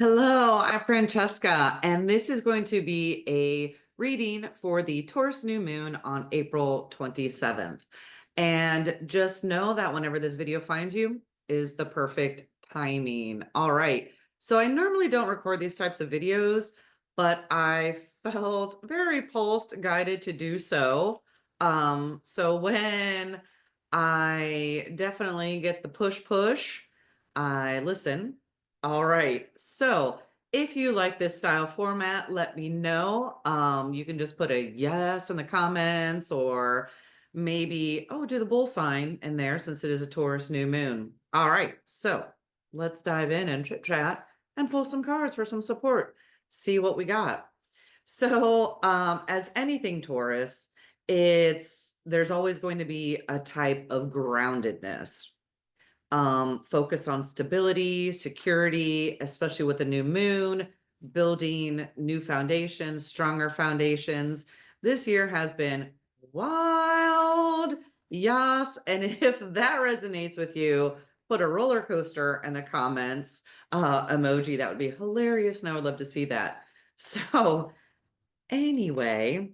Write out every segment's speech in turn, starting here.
Hello, I'm Francesca, and this is going to be a reading for the Taurus New Moon on April 27th. And just know that whenever this video finds you is the perfect timing. All right. So I normally don't record these types of videos, but I felt very pulsed, guided to do so. So when I definitely get the push, I listen. All right. So if you like this style format, let me know. You can just put a yes in the comments or maybe, oh, do the bull sign in there since it is a Taurus new moon. All right. So let's dive in and chit chat and pull some cards for some support. See what we got. So, as anything Taurus, there's always going to be a type of groundedness, focus on stability, security, especially with the new moon, building new foundations, stronger foundations. This year has been wild. Yes. And if that resonates with you, put a roller coaster in the comments emoji. That would be hilarious. And I would love to see that. So, anyway,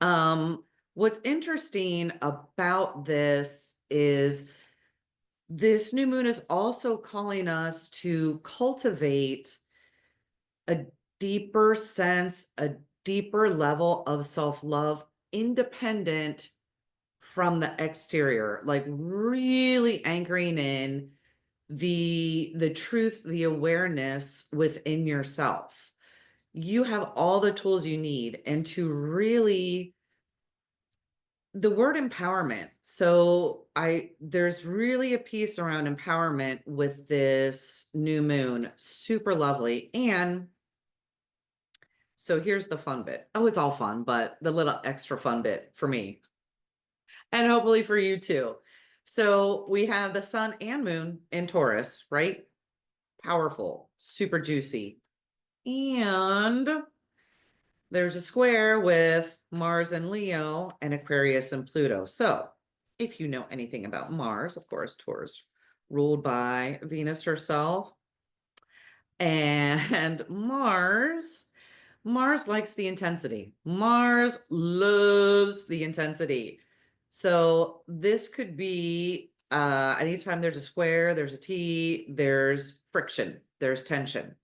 what's interesting about this is this new moon is also calling us to cultivate a deeper sense, a deeper level of self-love, independent from the exterior, like really anchoring in the truth, the awareness within yourself. You have all the tools you need, and to really the word empowerment. So there's really a piece around empowerment with this new moon. Super lovely. And so here's the fun bit. Oh, it's all fun, but the little extra fun bit for me and hopefully for you too. So we have the sun and moon in Taurus, right? Powerful, super juicy. And there's a square with Mars and Leo and Aquarius and Pluto. So if you know anything about Mars, of course, Taurus ruled by Venus herself. And Mars likes the intensity. Mars loves the intensity. So this could be anytime there's a square, there's a T, there's friction, there's tension.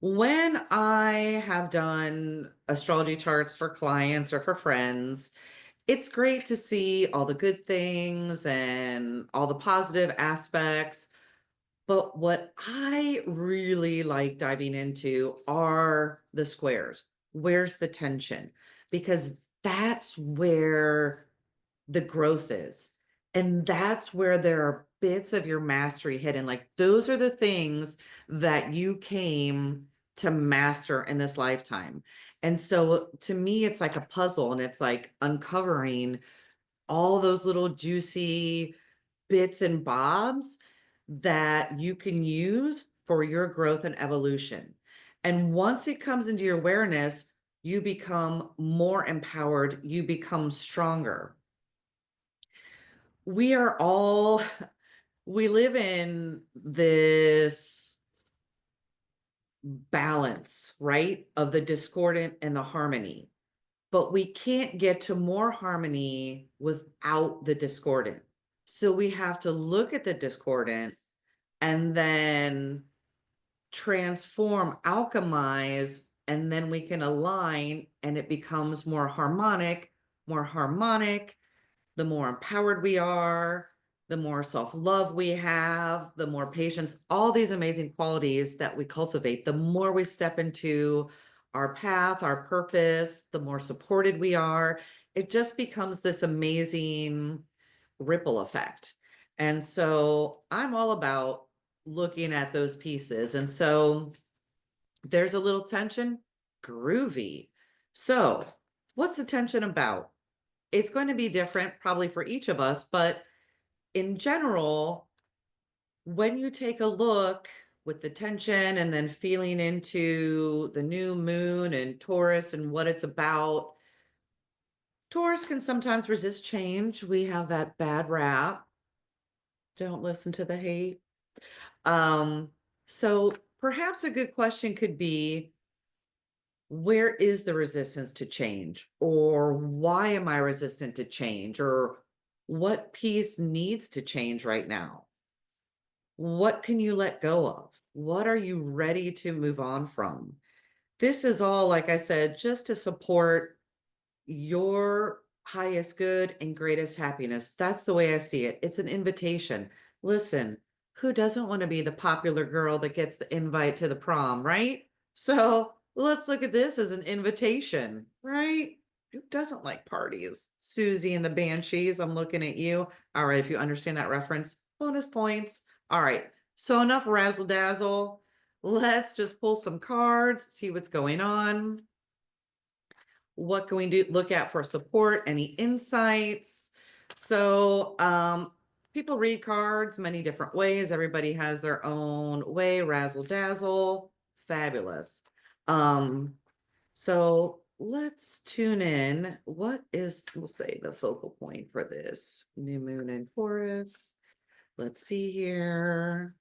When I have done astrology charts for clients or for friends, it's great to see all the good things and all the positive aspects. But what I really like diving into are the squares. Where's the tension? Because that's where the growth is. And that's where there are bits of your mastery hidden. Like those are the things that you came to master in this lifetime. And so to me, it's like a puzzle and it's like uncovering all those little juicy bits and bobs that you can use for your growth and evolution. And once it comes into your awareness, you become more empowered, you become stronger. We are all, we live in this balance, right? Of the discordant and the harmony. But we can't get to more harmony without the discordant. So we have to look at the discordant and then transform, alchemize, and then we can align and it becomes more harmonic, more harmonic. The more empowered we are, the more self-love we have, the more patience, all these amazing qualities that we cultivate, the more we step into our path, our purpose, the more supported we are. It just becomes this amazing ripple effect. And so I'm all about looking at those pieces. And so there's a little tension, groovy. So what's the tension about? It's going to be different probably for each of us, but in general, when you take a look with the tension and then feeling into the new moon and Taurus and what it's about, Taurus can sometimes resist change. We have that bad rap. Don't listen to the hate. Um, So perhaps a good question could be, where is the resistance to change? Or why am I resistant to change? Or what piece needs to change right now? What can you let go of? What are you ready to move on from? This is all, like I said, just to support your highest good and greatest happiness. That's the way I see it. It's an invitation. Listen, who doesn't want to be the popular girl that gets the invite to the prom, right? So let's look at this as an invitation, right? Who doesn't like parties? Susie and the Banshees, I'm looking at you. All right, if you understand that reference, bonus points. All right, so enough razzle dazzle. Let's just pull some cards, see what's going on. What can we do? Look at for support, any insights? So people read cards many different ways. Everybody has their own way. Razzle dazzle, fabulous. So let's tune in. What is, we'll say, the focal point for this new moon in Taurus? Let's see here.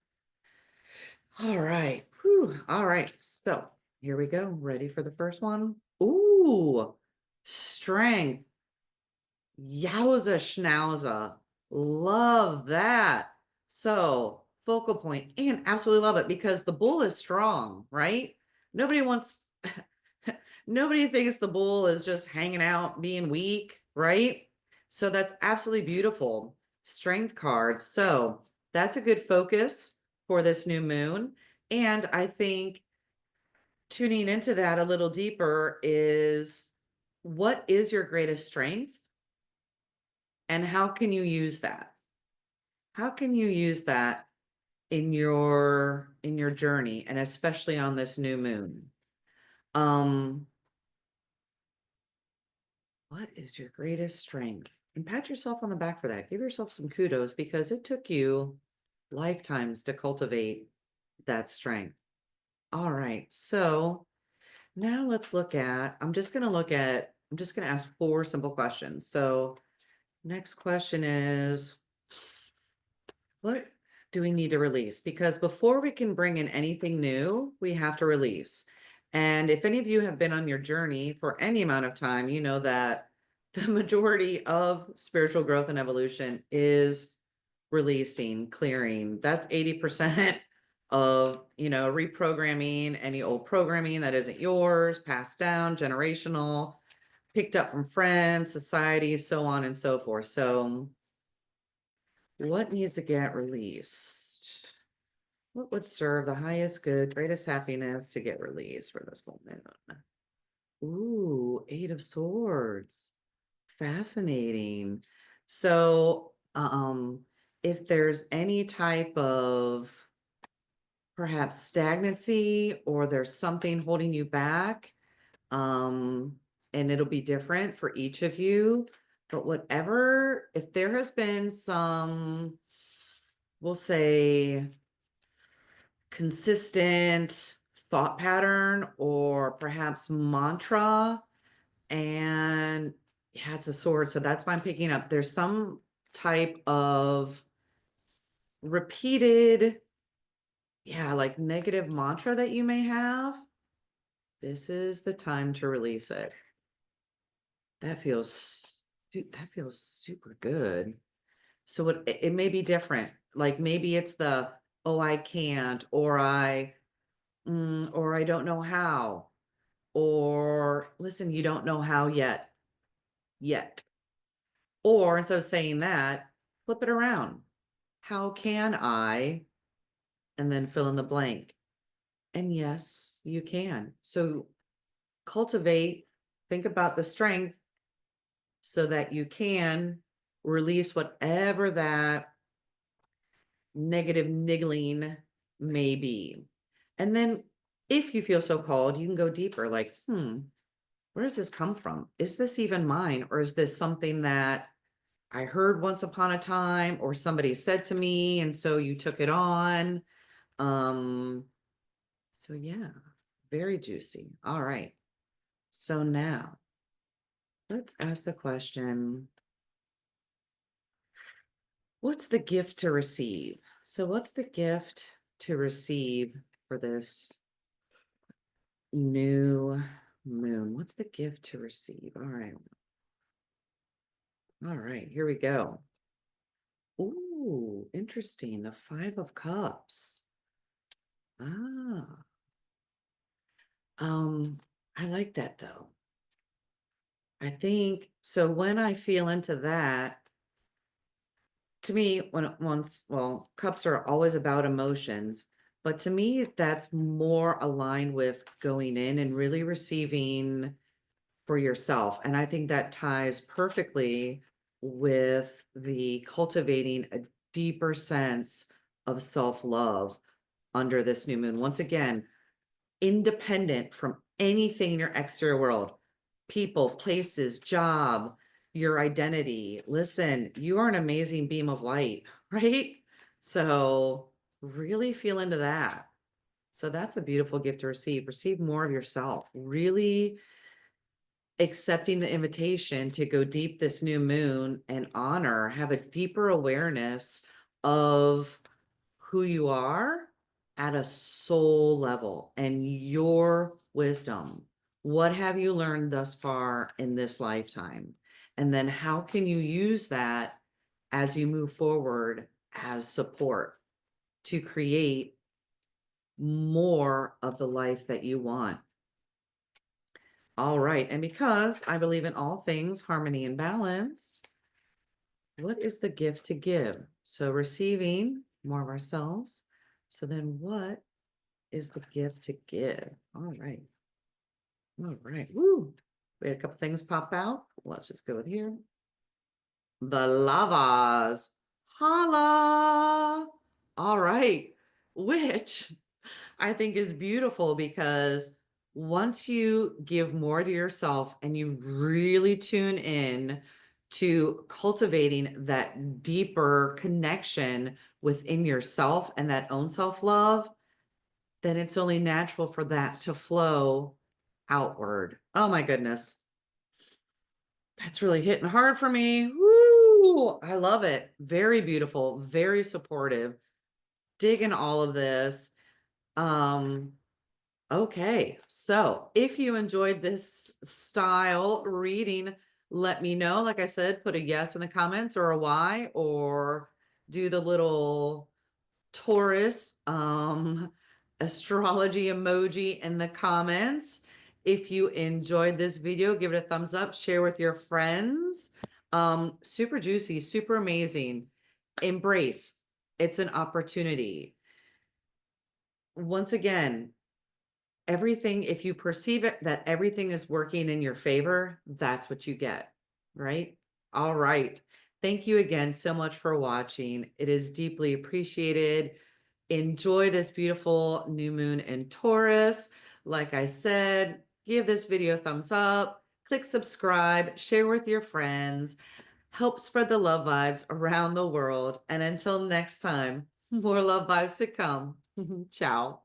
All right. Whew. All right. So here we go. Ready for the first one? Ooh, strength. Yowza schnauza. Love that. So focal point, and absolutely love it because the bull is strong, right? Nobody wants, nobody thinks the bull is just hanging out, being weak, right? So that's absolutely beautiful. Strength card. So that's a good focus for this new moon. And I think tuning into that a little deeper is, what is your greatest strength? And how can you use that? How can you use that in your journey, and especially on this new moon? Um, what is your greatest strength? And pat yourself on the back for that. Give yourself some kudos because it took you lifetimes to cultivate that strength. All right. So now let's look at, I'm just going to ask 4 simple questions. So next question is, what do we need to release? Because before we can bring in anything new, we have to release. And if any of you have been on your journey for any amount of time, you know that the majority of spiritual growth and evolution is releasing, clearing. That's 80% of, reprogramming any old programming that isn't yours, passed down, generational, picked up from friends, society, so on and so forth. So what needs to get released? What would serve the highest good, greatest happiness to get released for this full moon? Ooh, 8 of Swords. Fascinating. So, if there's any type of perhaps stagnancy or there's something holding you back, and it'll be different for each of you, but whatever, if there has been some, we'll say, consistent thought pattern or perhaps mantra, and yeah, it's a sword, so that's why I'm picking up. There's some type of repeated, yeah, like negative mantra that you may have. This is the time to release it. That feels super good. So it may be different. Like maybe it's the, oh, I can't, or I don't know how, or listen, you don't know how yet. Or instead of saying that, flip it around. How can I? And then fill in the blank. And yes, you can. So cultivate, think about the strength so that you can release whatever that negative niggling may be. And then if you feel so called, you can go deeper, like, where does this come from? Is this even mine? Or is this something that I heard once upon a time or somebody said to me, and so you took it on? Um, so yeah, very juicy. All right. So now let's ask the question, what's the gift to receive? So what's the gift to receive for this new moon? What's the gift to receive? All right. All right, here we go. Ooh, interesting. The Five of Cups. Ah, I like that though. I think so. When I feel into that, to me, well, cups are always about emotions, but to me, that's more aligned with going in and really receiving for yourself. And I think that ties perfectly with the cultivating a deeper sense of self-love under this new moon. Once again, independent from anything in your exterior world, people, places, job, your identity. Listen, you are an amazing beam of light, right? So really feel into that. So that's a beautiful gift to receive. Receive more of yourself. Really accepting the invitation to go deep this new moon and honor, have a deeper awareness of who you are at a soul level and your wisdom. What have you learned thus far in this lifetime? And then how can you use that as you move forward as support to create more of the life that you want? All right. And because I believe in all things harmony and balance, what is the gift to give? So receiving more of ourselves. So then what is the gift to give? All right. All right. Woo. We had a couple things pop out. Let's just go with here. The lavas. Holla. All right. Which I think is beautiful because once you give more to yourself and you really tune in to cultivating that deeper connection within yourself and that own self-love, then it's only natural for that to flow outward. Oh my goodness. That's really hitting hard for me. Woo! I love it. Very beautiful, very supportive. Digging all of this. Um, Okay, so if you enjoyed this style reading, let me know. Like I said, put a yes in the comments or a Y, or do the little Taurus astrology emoji in the comments. If you enjoyed this video, give it a thumbs up, share with your friends. Super juicy, super amazing. Embrace. It's an opportunity. Once again, everything, if you perceive it that everything is working in your favor, that's what you get, right? All right. Thank you again so much for watching. It is deeply appreciated. Enjoy this beautiful new moon in Taurus. Like I said, give this video a thumbs up, click subscribe, share with your friends, help spread the love vibes around the world. And until next time, more love vibes to come. Ciao.